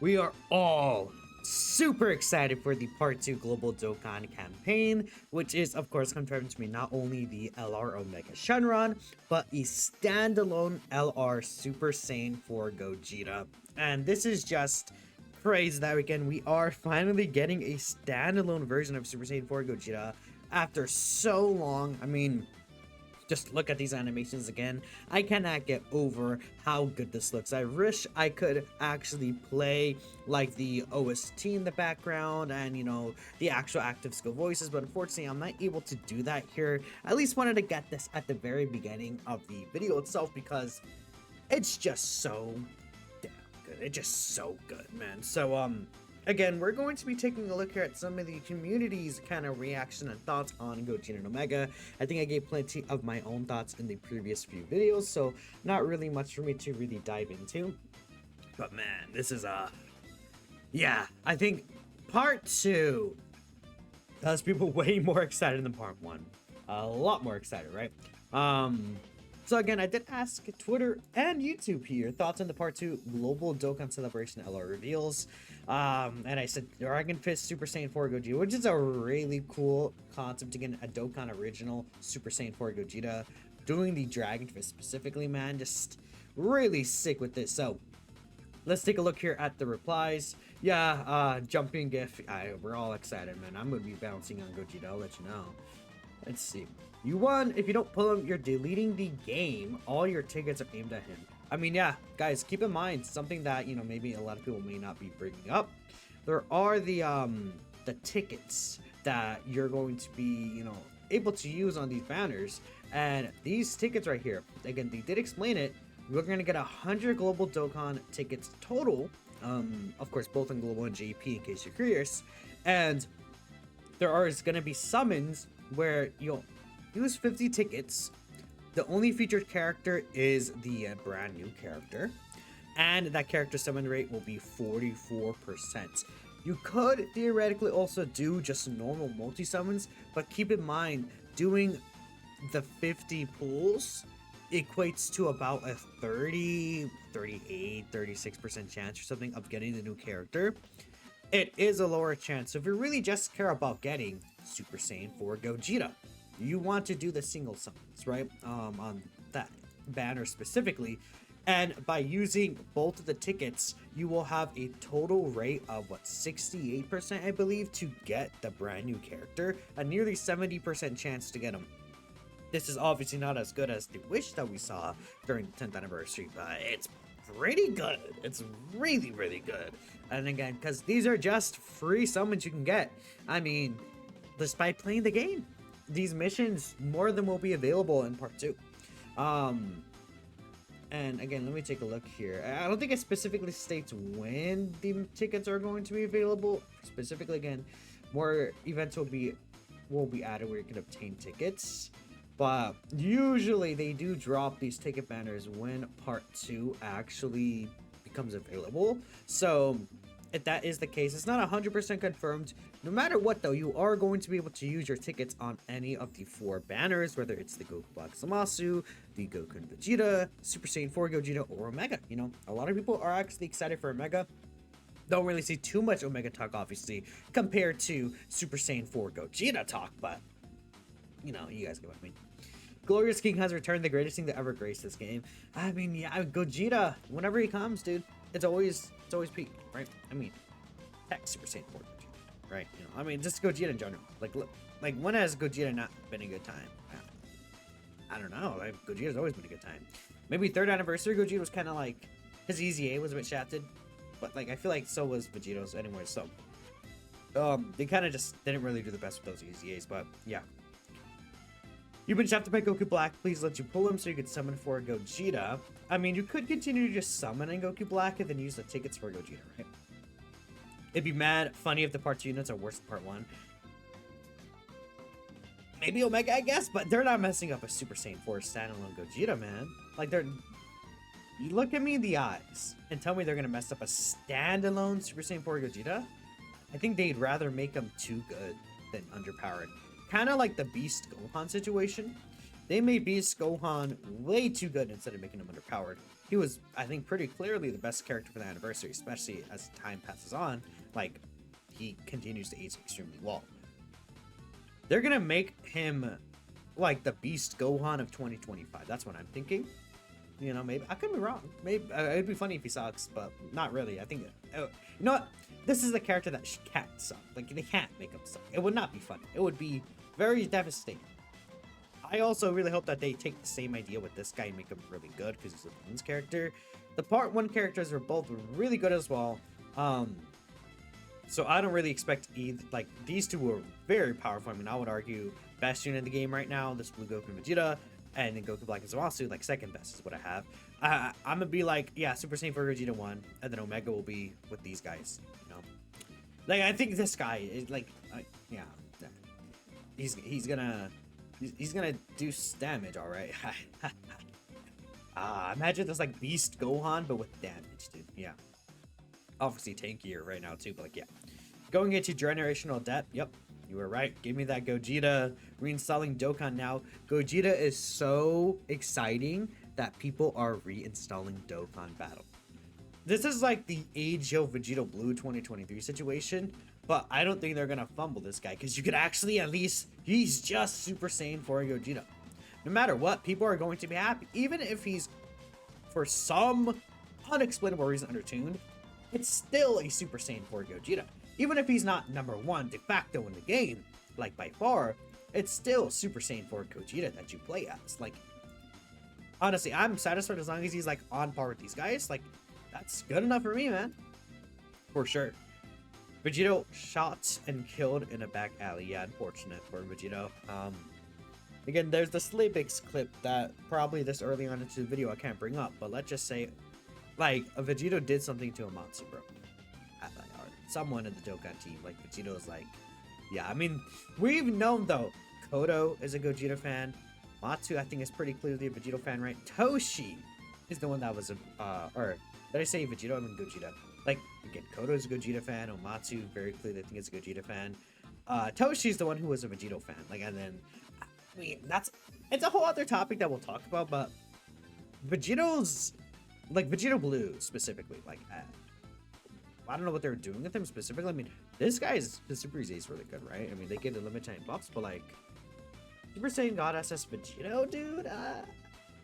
We are all super excited for the Part 2 Global Dokkan campaign, which is, of course, confirmed to be not only the LR Omega Shenron, but a standalone LR Super Saiyan 4 Gogeta. And this is just crazy that weekend. We are finally getting a standalone version of Super Saiyan 4 Gogeta after so long. I mean, just look at these animations again. I cannot get over how good this looks. I wish I could actually play like the OST in the background and, you know, the actual active skill voices, but unfortunately I'm not able to do that here. I at least wanted to get this at the very beginning of the video itself because it's just so damn good. It's just so good, man. So again, we're going to be taking a look here at some of the community's kind of reaction and thoughts on Gogeta and Omega. I think I gave plenty of my own thoughts in the previous few videos, so not really much for me to really dive into. But man, this is yeah, I think part 2 has people way more excited than part 1. A lot more excited, right? So again, I did ask Twitter and YouTube here thoughts on the Part 2 Global Dokkan Celebration LR reveals. And I said Dragon Fist Super Saiyan 4 Gogeta, which is a really cool concept to get a Dokkan original Super Saiyan 4 Gogeta. Doing the Dragon Fist specifically, man, just really sick with this. So let's take a look here at the replies. Yeah, jumping gif. We're all excited, man. I'm gonna be bouncing on Gogeta, I'll let you know. Let's see. You won. If you don't pull him, you're deleting the game. All your tickets are aimed at him. I mean, yeah, guys, keep in mind something that, you know, maybe a lot of people may not be bringing up. There are the tickets that you're going to be, you know, able to use on these banners. And these tickets right here, again, they did explain it. We're going to get 100 Global Dokkan tickets total. Of course, both in Global and JP in case you're curious. And there are going to be summons where you'll use 50 tickets. The only featured character is the brand new character, and that character summon rate will be 44%. You could theoretically also do just normal multi-summons, but keep in mind, doing the 50 pulls equates to about a 30, 38, 36% chance or something of getting the new character. It is a lower chance. So if you really just care about getting Super Saiyan 4 Gogeta, you want to do the single summons, right? On that banner specifically. And by using both of the tickets, you will have a total rate of, what, 68%, I believe, to get the brand new character. A nearly 70% chance to get him. This is obviously not as good as the wish that we saw during the 10th anniversary, but it's pretty good. It's really, really good. And again, because these are just free summons you can get. I mean, just by playing the game. These missions, more than will be available in part 2. And again, let me take a look here. I don't think it specifically states when the tickets are going to be available. Specifically, again, more events will be added where you can obtain tickets. But usually they do drop these ticket banners when part 2 actually becomes available. So if that is the case, it's not 100% confirmed. No matter what, though, you are going to be able to use your tickets on any of the 4 banners, whether it's the Goku Black Zamasu, the Goku and Vegeta, Super Saiyan 4 Gogeta, or Omega. You know, a lot of people are actually excited for Omega. Don't really see too much Omega talk, obviously, compared to Super Saiyan 4 Gogeta talk, but you know, you guys get what I mean. Glorious King has returned, the greatest thing to ever grace this game. I mean, yeah, Gogeta, whenever he comes, dude, it's always peak, right? I mean, heck, Super Saiyan 4 Gogeta, right? You know, I mean, just Gogeta in general. Like, look, like, when has Gogeta not been a good time? I don't know. Like, Gogeta's always been a good time. Maybe 3rd anniversary Gogeta was kind of like, his EZA was a bit shafted, but like, I feel like so was Vegeto's anyway. So, they kind of just didn't really do the best with those EZAs, but yeah. You've been shafted by Goku Black. Please let you pull him so you could summon for Gogeta. I mean, you could continue just summoning Goku Black and then use the tickets for Gogeta, right? It'd be mad funny if the part 2 units are worse than part 1. Maybe Omega, I guess, but they're not messing up a Super Saiyan 4 standalone Gogeta, man. Like, you look at me in the eyes and tell me they're gonna mess up a standalone Super Saiyan 4 Gogeta? I think they'd rather make them too good than underpowered. Kind of like the Beast Gohan situation. They made Beast Gohan way too good instead of making him underpowered. he was, I think, pretty clearly the best character for the anniversary, especially as time passes on. Like, he continues to age extremely well. They're gonna make him like the Beast Gohan of 2025. That's what I'm thinking. You know, maybe I could be wrong. Maybe it'd be funny if he sucks, but not really. I think, you know what? This is the character that can't suck. Like, they can't make him suck. It would not be funny. It would be very devastating. I also really hope that they take the same idea with this guy and make him really good, because he's a Villain's character. The Part 1 characters were both really good as well. So I don't really expect either. Like, these two were very powerful. I mean, I would argue best unit in the game right now, this Blue Goku and Vegeta, and then Goku Black and Zamasu, like, second best is what I have. I'm gonna be like, yeah, Super Saiyan for Vegeta 1, and then Omega will be with these guys, you know? Like, I think this guy is, like, yeah. He's gonna do damage, alright. Imagine this, like, Beast Gohan, but with damage, dude. Yeah. Obviously tankier right now, too, but, like, yeah. Going into generational depth, yep. You were right. Give me that Gogeta. Reinstalling Dokkan now. Gogeta is so exciting that people are reinstalling Dokkan Battle. This is like the Age of Vegeta Blue 2023 situation, but I don't think they're gonna fumble this guy, because you could actually at least, he's just Super Saiyan 4 Gogeta. No matter what, people are going to be happy. Even if he's, for some unexplainable reason, undertuned, it's still a Super Saiyan 4 Gogeta. Even if he's not number 1 de facto in the game, like by far, it's still Super Saiyan 4 Gogeta that you play as. Like, honestly, I'm satisfied as long as he's like on par with these guys. Like, that's good enough for me, man. For sure. Vegito shot and killed in a back alley. Yeah, unfortunate for Vegito. Again, there's the Slaybigs clip that probably this early on into the video I can't bring up, but let's just say, like, a Vegito did something to Amatsu, bro. Someone in the Dokkan team, like, Vegito is like, yeah, I mean, we've known, though, Kodo is a Gogeta fan. Matsu, I think, is pretty clearly a Vegito fan, right? Toshi is the one that was or did I say Vegito? I mean Gogeta. Like, again, Kodo is a Gogeta fan. Omatsu, very clearly, I think, is a Gogeta fan. Toshi's the one who was a Vegito fan. Like, and then, I mean, it's a whole other topic that we'll talk about, but Vegito's, like, Vegito Blue, specifically, like, I don't know what they're doing with him specifically. I mean, this guy's, the Super Z is really good, right? I mean, they give the limited time buffs, but, like, Super Saiyan God SS Vegito, dude?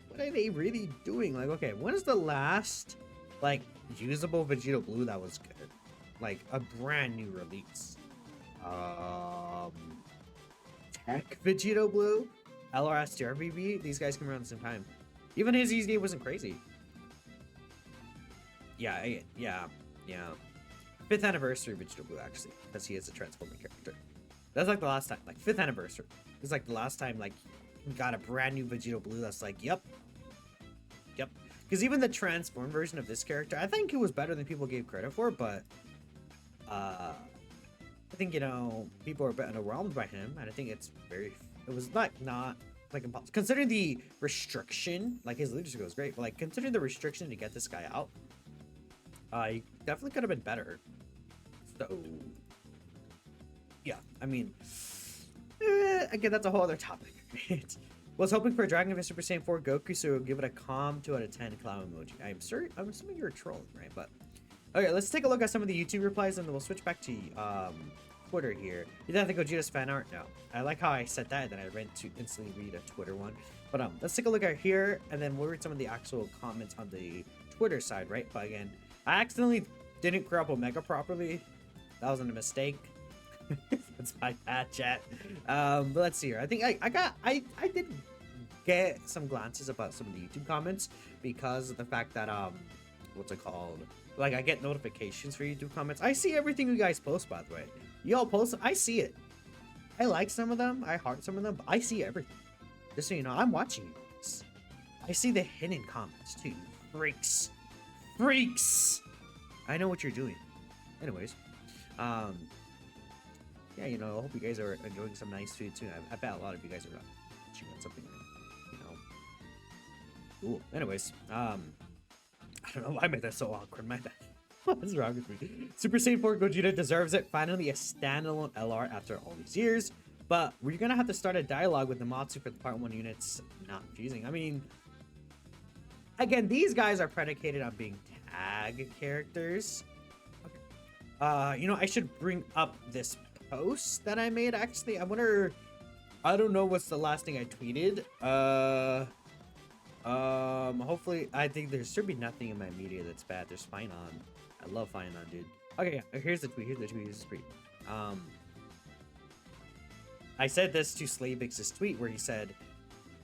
What are they really doing? Like, okay, when is the last, like, usable Vegito Blue that was good? Like, a brand new release. Tech Vegito Blue? LRS TRVB? These guys came around the same time. Even his easy game wasn't crazy. Yeah. 5th anniversary Vegito Blue, actually, because he is a transforming character. That's like the last time, like 5th anniversary. It's like the last time, like, we got a brand new Vegito Blue that's like, yep. Because even the transformed version of this character, I think it was better than people gave credit for, but I think, you know, people are a bit underwhelmed by him, and I think it was not like impossible. Considering the restriction, like, his leadership was great, but, like, considering the restriction to get this guy out, he definitely could have been better. So, yeah, I mean, again, that's a whole other topic. Was hoping for a Dragon of Super Saiyan 4 Goku, so give it a calm 2 out of 10 clown emoji. I'm assuming you're trolling, right? But okay, let's take a look at some of the YouTube replies, and then we'll switch back to Twitter here. You don't think Gogeta's fan art? No. I like how I said that, and then I went to instantly read a Twitter one. But let's take a look at here, and then we'll read some of the actual comments on the Twitter side, right? But again, I accidentally didn't grab Omega properly. That wasn't a mistake. That's my bad, chat. But let's see here. I think I did get some glances about some of the YouTube comments because of the fact that what's it called? Like, I get notifications for YouTube comments. I see everything you guys post, by the way. Y'all post, I see it. I like some of them, I heart some of them, but I see everything. Just so you know, I'm watching you guys. I see the hidden comments too. Freaks. I know what you're doing. Anyways, yeah, you know, I hope you guys are enjoying some nice food too. I bet a lot of you guys are watching on something, you know, cool. Anyways, I don't know why I made that so awkward. My bad. What is wrong with me? Super Saiyan 4 Gogeta deserves it. Finally, a standalone LR after all these years. But we're gonna have to start a dialogue with the Matsu for the Part 1 units not fusing. I mean, Again, these guys are predicated on being tag characters. You know, I should bring up this post that I made, actually. I wonder, I don't know what's the last thing I tweeted. Hopefully, I think there should be nothing in my media that's bad. There's Fine On. I love Fine On, dude. Okay, yeah, here's the tweet. Here's the tweet. I said this to Slavix's tweet where he said,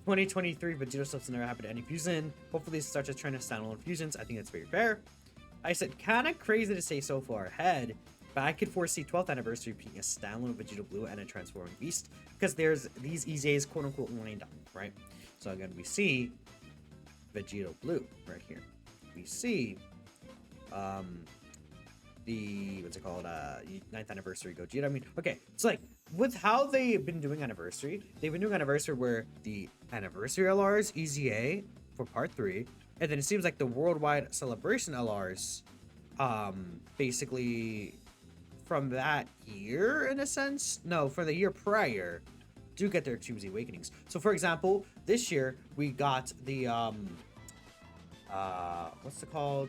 2023 Vegeta stuff's never happened to any fusion. Hopefully, it starts a trend of standalone fusions. I think that's very fair. I said, kind of crazy to say so far ahead, but I could foresee 12th anniversary being a standalone Vegeta Blue and a transforming beast because there's these EZAs quote unquote lined up, right? So again, we see Vegeta Blue right here. We see the what's it called 9th anniversary Gogeta. I mean, okay, it's like with how they've been doing anniversary where the anniversary LRs EZA for part 3, and then it seems like the worldwide celebration LRs basically from that year, in a sense, no, for the year prior, do get their Extreme Z Awakenings. So for example, this year we got the what's it called?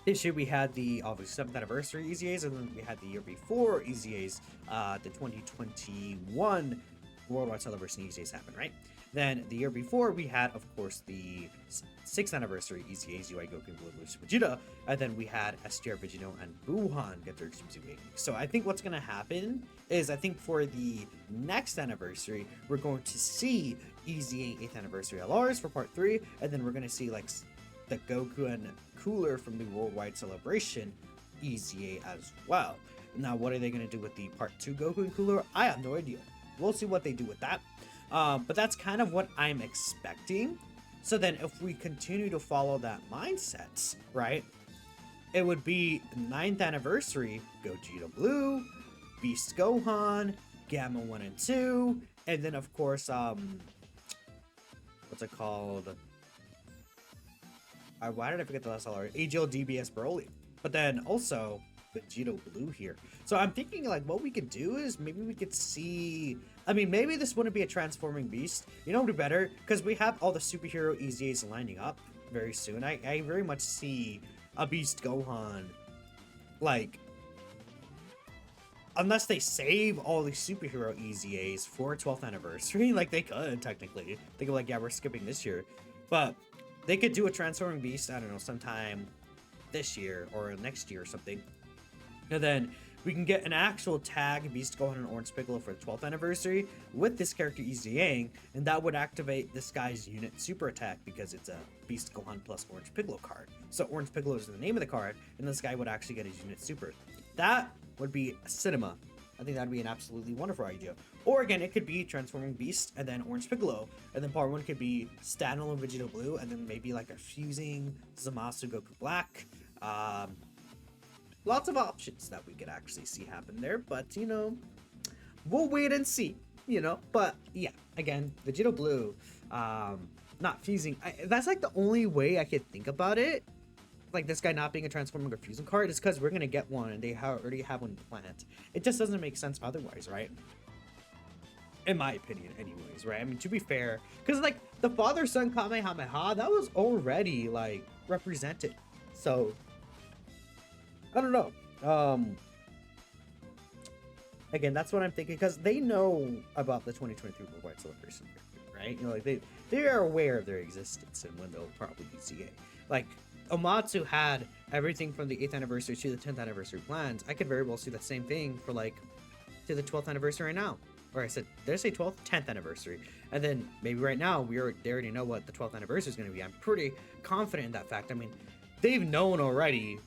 This year we had the obviously 7th anniversary EZAs, and then we had the year before EZAs, the 2021 worldwide celebration EZAs happened, right? Then the year before we had, of course, the 6th anniversary EZAs, UI Goku Blue Super Vegeta, and then we had STR Vegito and Buhan get their Extreme Z Awakening. So I think what's gonna happen is I think for the next anniversary we're going to see EZA 8th anniversary LRs for part 3, and then we're gonna see like the Goku and Cooler from the worldwide celebration EZA as well. Now, what are they going to do with the part 2 Goku and Cooler? I have no idea. We'll see what they do with that. But that's kind of what I'm expecting. So then if we continue to follow that mindset, right, it would be 9th anniversary Gogeta Blue, Beast Gohan, Gamma 1 and 2, and then of course, what's it called? Why did I forget the last LR? AGL DBS Broly. But then also Vegito Blue here. So I'm thinking like what we could do is maybe we could see, I mean, maybe this wouldn't be a transforming beast. You know what would be better? Because we have all the superhero EZAs lining up very soon. I very much see a Beast Gohan, like, unless they save all the superhero EZAs for 12th anniversary, like they could technically. They could like, yeah, we're skipping this year. But they could do a transforming beast, I don't know, sometime this year or next year or something. And then we can get an actual tag Beast Gohan and Orange Piccolo for the 12th anniversary with this character EZAing, and that would activate this guy's unit super attack because it's a Beast Gohan plus Orange Piccolo card. So Orange Piccolo is the name of the card, and this guy would actually get his unit super. That would be cinema. I think that'd be an absolutely wonderful idea. Or again, it could be Transforming Beast and then Orange Piccolo, and then part 1 could be standalone Vegeta Blue, and then maybe like a fusing Zamasu Goku Black. Lots of options that we could actually see happen there, but you know, we'll wait and see, you know. But yeah, again, Vegeta Blue, not fusing. That's like the only way I could think about it. Like this guy not being a transforming or fusing card is because we're gonna get one and they already have one planned. It just doesn't make sense otherwise, right? In my opinion, anyways, right? I mean, to be fair, because like the father-son Kamehameha, that was already like represented. So I don't know. Again, that's what I'm thinking because they know about the 2023 Worldwide Celebration, right? You know, like they are aware of their existence and when they'll probably be CA. Like Omatsu had everything from the 8th anniversary to the 10th anniversary plans. I could very well see the same thing for like to the 12th anniversary right now. Or I said, did I say 12th? 10th anniversary. And then maybe right now they already know what the 12th anniversary is going to be. I'm pretty confident in that fact. I mean, they've known already,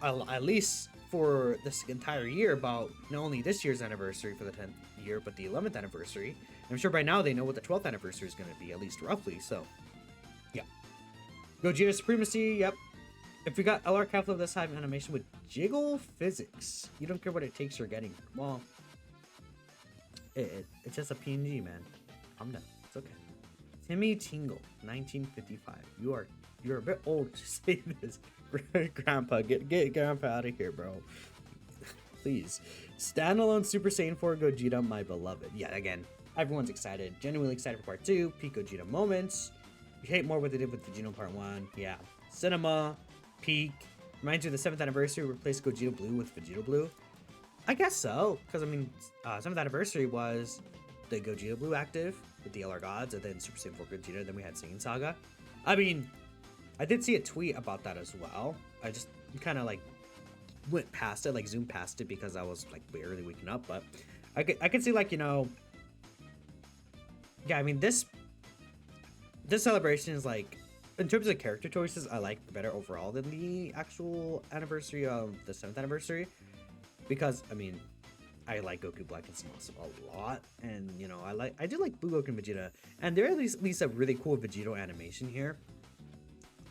at least for this entire year, about not only this year's anniversary for the 10th year, but the 11th anniversary. And I'm sure by now they know what the 12th anniversary is going to be, at least roughly. So, yeah. Gogeta Supremacy, yep. If we got LR Capital of this type of animation with jiggle physics, you don't care what it takes you're getting. Well, it's just a PNG, man. Calm down. It's okay. Timmy Tingle, 1955. You're a bit old to say this. Grandpa, get Grandpa out of here, bro. Please. Standalone Super Saiyan 4 Gogeta, my beloved. Yeah, again, everyone's excited. Genuinely excited for part 2. Peak Gogeta moments. You hate more what they did with Vegeta Part 1. Yeah. Cinema, Peak. Reminds you of the 7th anniversary replaced Gogeta Blue with Vegeta Blue. I guess so, because I mean, 7th anniversary was the Gogeta Blue active with the LR Gods, and then Super Saiyan 4 Gogeta, then we had Saiyan Saga. I mean, I did see a tweet about that as well. I just kind of like went past it, like zoomed past it because I was like barely waking up, but I could see like, you know, yeah, I mean, this celebration is like, in terms of character choices, I like better overall than the actual anniversary of the 7th anniversary. Because, I mean, I like Goku Black and Smosh a lot. And, you know, I do like Blue Goku and Vegeta. And there is at least a really cool Vegito animation here.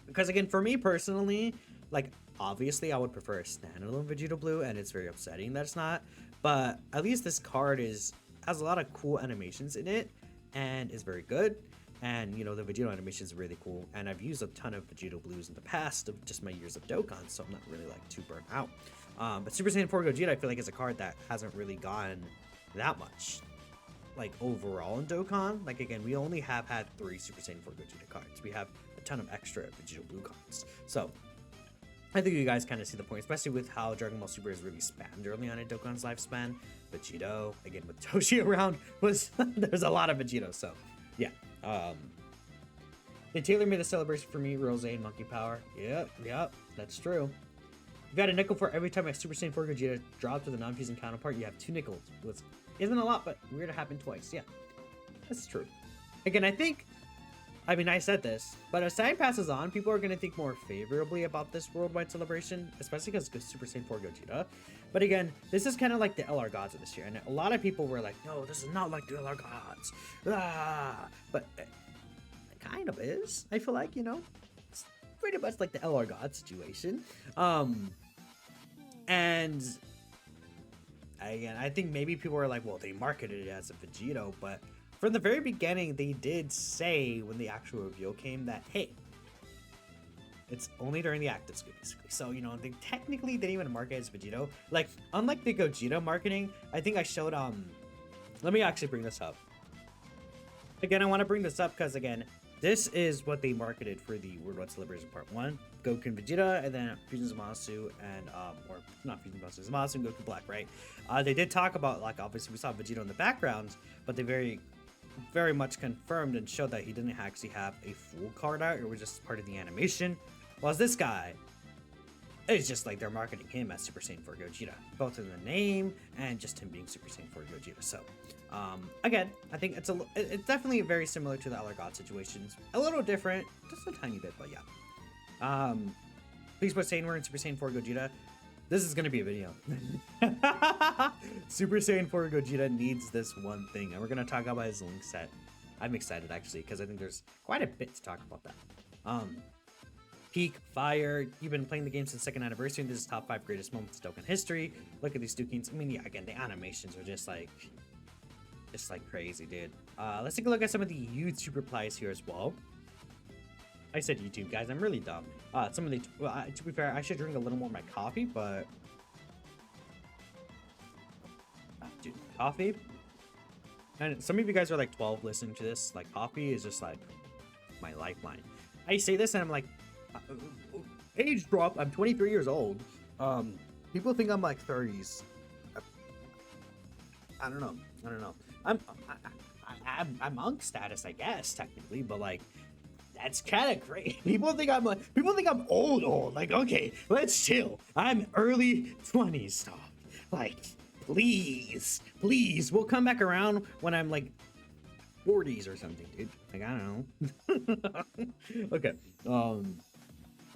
Because, again, for me personally, like, obviously I would prefer a standalone Vegito Blue. And it's very upsetting that it's not. But at least this card has a lot of cool animations in it. And is very good. And, you know, the Vegito animation is really cool. And I've used a ton of Vegito Blues in the past of just my years of Dokkan, so I'm not really, like, too burnt out. But Super Saiyan 4 Gogeta, I feel like, is a card that hasn't really gotten that much, like, overall in Dokkan. Like, again, we only have had 3 Super Saiyan 4 Gogeta cards. We have a ton of extra Vegito Blue cards. So, I think you guys kind of see the point, especially with how Dragon Ball Super is really spammed early on in Dokkan's lifespan. Vegito, again, with Toshi around, there's a lot of Vegito, so, yeah. They tailor-made the celebration for me, Rose and Monkey Power. Yep, that's true. You got a nickel for every time a Super Saiyan 4 Gogeta drops with a non-fusing counterpart. You have 2 nickels. Which isn't a lot, but weird to happen twice. Yeah, that's true. Again, I mean, I said this, but as time passes on, people are going to think more favorably about this worldwide celebration, especially because it's Super Saiyan 4 Gogeta. But again, this is kind of like the LR Gods of this year, and a lot of people were like, no, this is not like the LR Gods. But it kind of is. I feel like, you know, it's pretty much like the LR God situation. And again, I think maybe people were like, well, they marketed it as a Vegito, but from the very beginning, they did say when the actual reveal came that, hey, it's only during the actives, basically. So, you know, they technically didn't even market it as Vegito. Like, unlike the Gogeta marketing, I think I showed, let me actually bring this up. Again, I want to bring this up because, again, this is what they marketed for the Worldwide Celebration Part 1. Goku and Vegeta, and then Fusion Zamasu, and, or not Fusion Zamasu, Zamasu and Goku Black, right? They did talk about, like, obviously we saw Vegeta in the background, but they very much confirmed and showed that he didn't actually have a full card out. It was just part of the animation. While this guy, it's just like they're marketing him as Super Saiyan 4 Gogeta, both in the name and just him being Super Saiyan 4 Gogeta. So, again, I think it's definitely very similar to the LR God situations. A little different, just a tiny bit, but yeah. Please put Saiyan Word and Super Saiyan 4 Gogeta. This is going to be a video. Super Saiyan 4 Gogeta needs this one thing, and we're going to talk about his Link set. I'm excited, actually, because I think there's quite a bit to talk about that. Peak, Fire, you've been playing the game since 2nd anniversary, and this is top 5 greatest moments in Dokkan history. Look at these Dukins. I mean, yeah, again, the animations are just like crazy, dude. Let's take a look at some of the YouTube replies here as well. I said YouTube, guys. I'm really dumb. Some of the, well, to be fair, I should drink a little more of my coffee, but dude, coffee. And some of you guys are like 12 listening to this. Like, coffee is just like my lifeline. I say this and I'm like, age drop. I'm 23 years old. People think I'm like 30s. I don't know. I'm monk status, I guess, technically, but like, that's kind of great. People think I'm old. Like, okay, let's chill. I'm early 20s stuff. Like, please, we'll come back around when I'm like 40s or something, dude. Like, I don't know. Okay.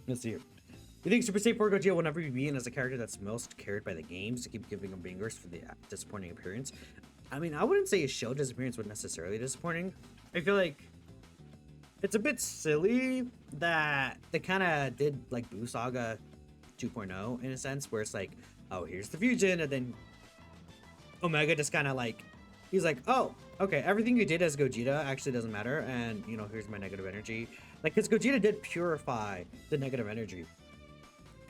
Let's see here. You think Super Saiyan 4 Gogeta will never be beaten as a character that's most carried by the games to keep giving him bangers for the disappointing appearance? I mean, I wouldn't say his show disappearance was necessarily disappointing. I feel like it's a bit silly that they kind of did like Buu Saga 2.0 in a sense, where it's like, oh, here's the fusion, and then Omega just kind of like, he's like, oh, okay, everything you did as Gogeta actually doesn't matter, and, you know, here's my negative energy. Like, because Gogeta did purify the negative energy.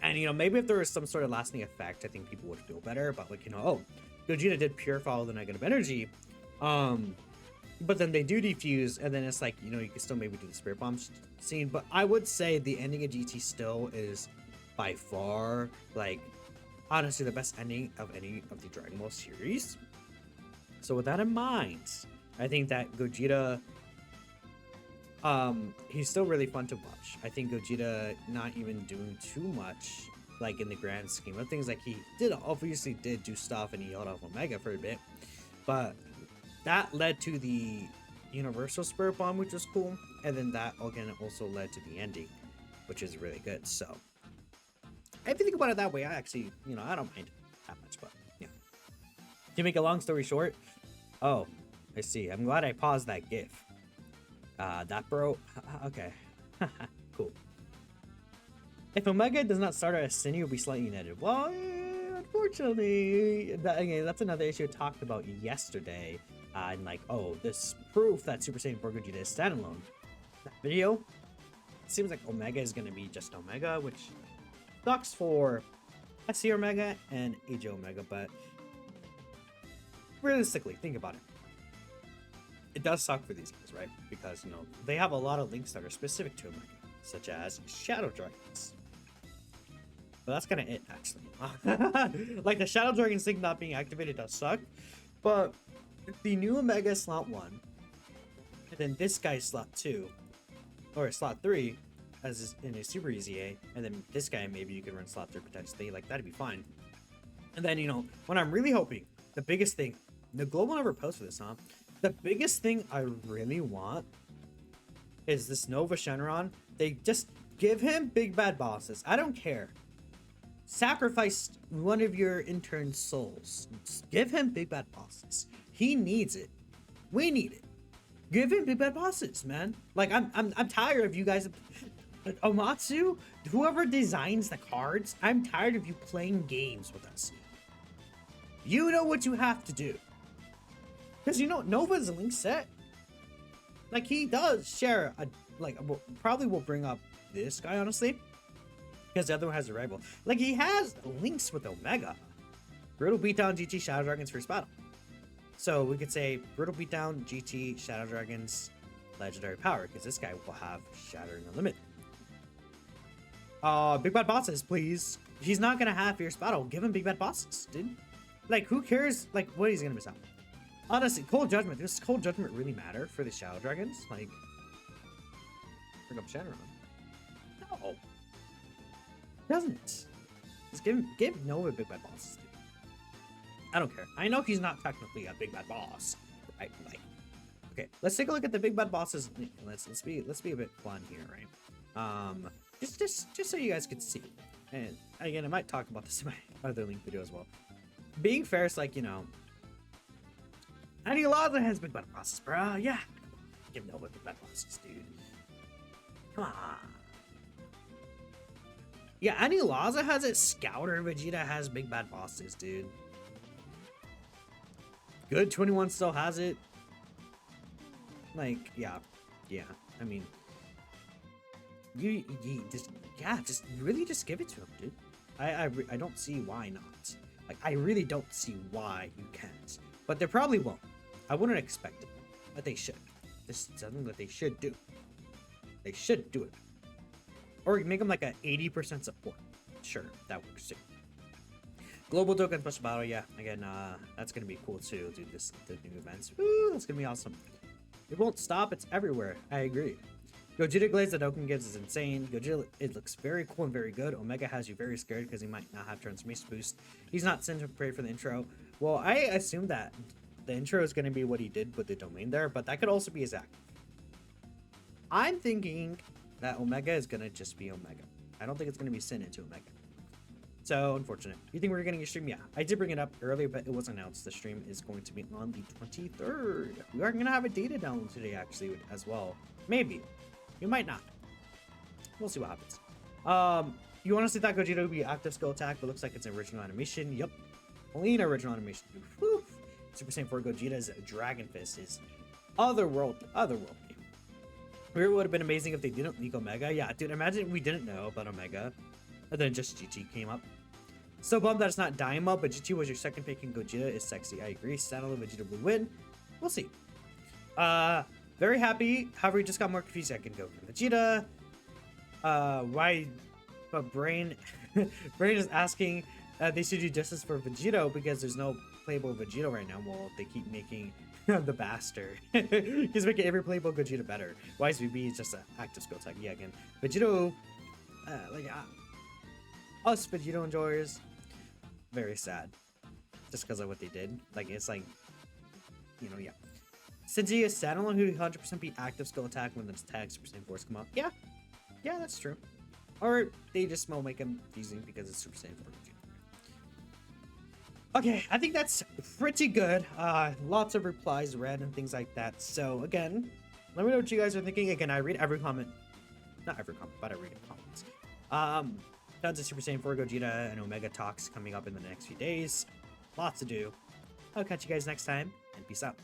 And, you know, maybe if there was some sort of lasting effect, I think people would feel better. But, like, you know, oh, Gogeta did purify all the negative energy. But then they do defuse, and then it's like, you know, you can still maybe do the Spirit Bomb scene. But I would say the ending of GT still is by far, like, honestly, the best ending of any of the Dragon Ball series. So with that in mind, I think that Gogeta, he's still really fun to watch. I think Gogeta not even doing too much, like in the grand scheme of things. Like he obviously did do stuff, and he held off Omega for a bit, but that led to the Universal Spirit Bomb, which was cool, and then that again also led to the ending, which is really good. So if you think about it that way, I actually, you know, I don't mind that much. But yeah, to make a long story short, oh, I see. I'm glad I paused that GIF. That bro. Okay, cool. If Omega does not start as Sin, you'll be slightly netted. Well, unfortunately, again, that's another issue I talked about yesterday. And like, oh, this proof that Super Saiyan 4 Gogeta is standalone. That video, it seems like Omega is going to be just Omega, which sucks for SC Omega and AJ Omega, but realistically, think about it. It does suck for these guys, right? Because, you know, they have a lot of links that are specific to Omega, such as Shadow Dragons. But that's kind of it, actually. Like, the Shadow Dragons thing not being activated does suck, but the new Omega slot 1, and then this guy's slot 2, or slot 3, as is in a Super Easy A, and then this guy, maybe you can run slot 3 potentially, like, that'd be fine. And then, you know, when I'm really hoping, the biggest thing, the Global never posts for this, huh? The biggest thing I really want is this Nova Shenron. They just give him big bad bosses. I don't care. Sacrifice one of your intern's souls. Just give him big bad bosses. He needs it. We need it. Give him big bad bosses, man. Like I'm tired of you guys. Omatsu, whoever designs the cards, I'm tired of you playing games with us. You know what you have to do. Because you know Nova's link set. Like he does share a probably will bring up this guy honestly. Because the other one has a rival. Like he has links with Omega. Brutal Beatdown GT Shadow Dragons first battle. So we could say Brutal Beatdown, GT, Shadow Dragons, Legendary Power, because this guy will have Shattering Unlimited. Big Bad Bosses, please. He's not gonna have Fierce Battle. Give him Big Bad Bosses, dude. Like, who cares, like, what he's gonna miss out? Honestly, Cold Judgment. Does Cold Judgment really matter for the Shadow Dragons? Like, bring up Shadowrun. No. It doesn't. Just give Nova Big Bad Bosses, dude. I don't care. I know he's not technically a big bad boss, right? Like, okay, let's take a look at the big bad bosses. Let's be a bit fun here, right? Just so you guys could see. And again, I might talk about this in my other link video as well. Being fair, it's like, you know, Anilaza has big bad bosses, bro. Yeah, give Nova big bad bosses, dude. Come on. Yeah, Anilaza has it. Scouter Vegeta has big bad bosses, dude. Good 21 still has it. Like, yeah. I mean, you just really just give it to him, dude. I don't see why not. Like, I really don't see why you can't. But they probably won't. I wouldn't expect it, but they should. This is something that they should do. They should do it, or make them like a 80% support. Sure, that works too. Global Dokkan Special Battle, yeah. Again, that's gonna be cool too, dude. The new events. Woo, that's gonna be awesome. It won't stop. It's everywhere. I agree. Gogeta Glaze that Dokkan gives is insane. Gogeta, it looks very cool and very good. Omega has you very scared because he might not have transformation boost. He's not sent to prepared for the intro. Well, I assume that the intro is gonna be what he did with the domain there, but that could also be his act. I'm thinking that Omega is gonna just be Omega. I don't think it's gonna be sent into Omega. So, unfortunate. You think we're getting a stream? Yeah. I did bring it up earlier, but it was announced. The stream is going to be on the 23rd. We are going to have a data download today, actually, as well. Maybe. We might not. We'll see what happens. You honestly thought Gogeta would be active skill attack, but looks like it's an original animation. Yep. Only an original animation. Whew. Super Saiyan 4 Gogeta's Dragon Fist is otherworld game. It would have been amazing if they didn't leak Omega. Yeah, dude, imagine we didn't know about Omega. And then just GT came up. So bummed that it's not Daima, but GT was your second pick and Gogeta is sexy. I agree. Standalone Vegeta will win. We'll see. Very happy. However, we just got more confused. I can go for Vegeta. Why? But Brain, Brain is asking they should do justice for Vegito because there's no playable Vegito right now. Well, they keep making the bastard. He's making every playable Gogeta better. Why is VB is just an active skill type? Yeah, again, Vegito, us Vegito enjoyers, very sad, just because of what they did. Like it's like, yeah. Since he is standalone, he 100% be active skill attack when the tag Super Saiyan Force come out. Yeah, that's true. Or they just will make him easy because it's Super Saiyan 4. Okay, I think that's pretty good. Lots of replies read and things like that. So again, let me know what you guys are thinking. Again, I read every comment. Not every comment, but I read comments. Tons of Super Saiyan 4 Gogeta and Omega talks coming up in the next few days. Lots to do. I'll catch you guys next time, and peace out.